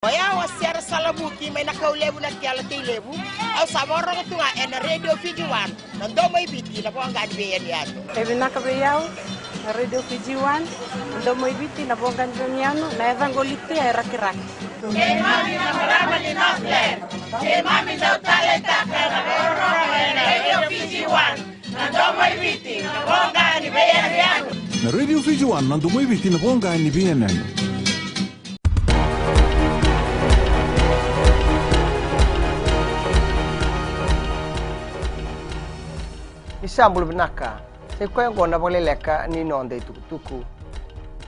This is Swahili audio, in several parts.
Oya wasiara salabuki may nakaulebu na tiala tilebu au samoro tunga en radio Fiji 1 ndo may biti na po ang ganbiyan yan. Ebi nakabeyaw na radio Fiji 1 ndo may biti na po ang ganbiyan na evangoliti ay rakiraki. Kay mami na marama ni Northland, kay mami daw talenta ka na radio Fiji 1 ndo may biti na po ang ganbiyan yan. Na radio Fiji 1 ndo may biti na po ang ganbiyan yan. Isambul benaka, se ko yang gona boleh leka ni nonde tuku.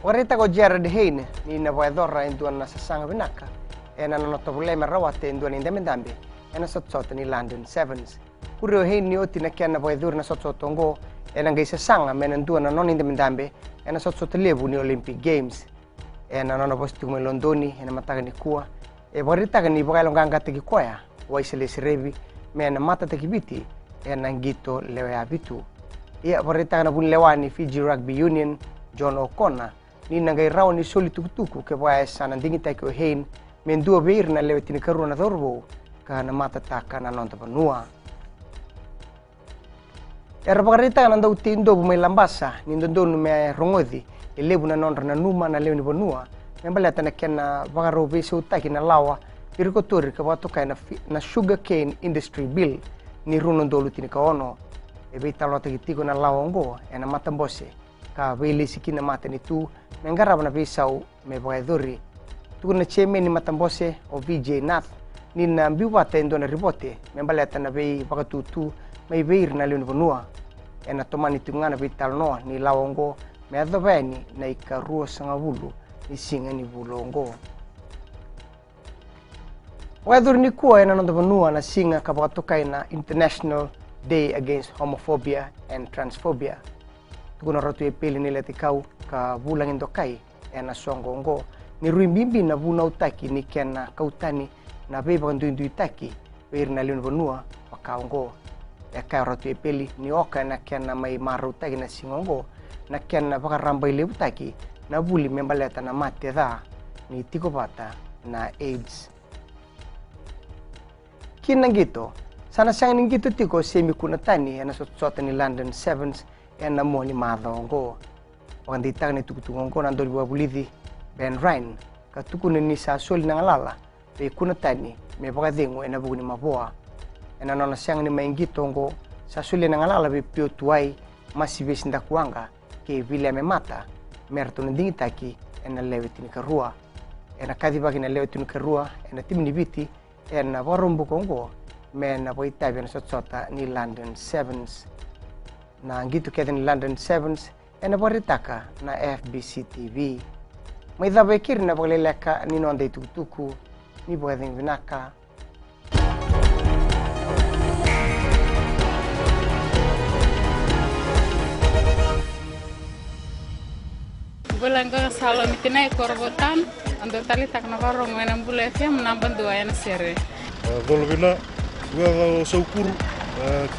Warita ko Jared Hayne ni na waedora induan na sasanga benaka. Ena no to problema rawate induan indemendambe. Ena sotsot ni London Sevens. Kurio Hayne ni oti na kiana waedur na sotsot ngo. Ena ngai sasanga menenduan na non indemendambe. Ena sotsot lebu ni Olympic Games. Ena no postu mo Londoni ena mataga ni kuwa. E warita ni bogailong ganga tegi koya. Waisele serebi mena mata tegi biti. Enangito lewe abitu. Ia perintah na pun lewani Fiji Rugby Union John O'Connor ni nangai raw ni soli tukutuku ke boya sana dingi tai ko hein men dua beir na lewe tini karu na torbo kana mata taka na nonta panua. Era perintah na ndau tindo bu mai lambasa ni ndondo me rongodi elebu na non na numa na lewe ni panua membalata na kena bagaro beso taki na lawa pirikotori ke watu kai na sugar cane industry bill ni runo dolu tini kaono e be talo tiko na lawongo ena matambose ka vele sikina mata ni tu mengara bana bisau me boedori tu na cheme ni matambose o VJ Nath ni na mbiwa tendo na ribote membaleta na be bakatutu me beir na leno bonua ena tomani tungana be talo ni lawongo me adoveni na ikaruo sangavulu ni singa ni bulongo. Waedur ni kuwa ena nonto vanua na singa kapakatokai na International Day Against Homophobia and Transphobia. Tukuna rotu epeli nila tikau ka bulang indokai ena songongo. Ni ruimbimbi na vuna utaki ni kena kautani na beba kanduindu itaki weir na liun vanua wakaongo. Eka rotu epeli ni oka na kena mai mara utaki na singongo na kena pakaramba ile utaki na buli membaleta na mate dha ni tikopata na AIDS. Kinangito, sana sang ninggito tiko semi kunatani ena sotsota ni London Sevens ena mo ni madongo. Wakandita ni tukutungongo nando liwa bulithi Ben Ryan katukuna ni sa soli nangalala pe kunatani me bagadengo ena bugu ni maboa. Ena nona sang ni maingito ngo sa soli nangalala be pio tuai masibe sindakuanga ke vile me mata merto ndingitaki ena lewetini karua. Ena kadibagi na lewetini karua ena timni biti ena warumbu kongo mena boitabi na sotsota ni London Sevens na gitu kaya ni London Sevens ena boritaka na FBC TV may dabekir na paglileka ni nonde tutuku ni boeding vinaka Bulan ko salo mitinay korbotan ando tali tak na warong wenang bule FM namban dua ena sere. Volvina gua saukur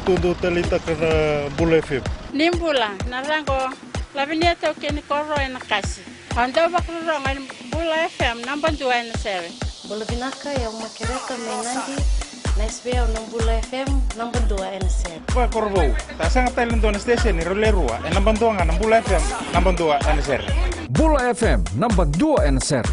tondo tali tak na bule FM. Nimbula narango lavinia to ken korro ena kasi. Ando bakrong en bule FM namban dua ena sere. Volvina ka ya makereka menandi na SBA nambula FM namban dua ena sere. Wa korbo ta sanga talen don station ni rolerua en namban dua nambula FM namban dua ena sere. Bula FM namban 2 NSR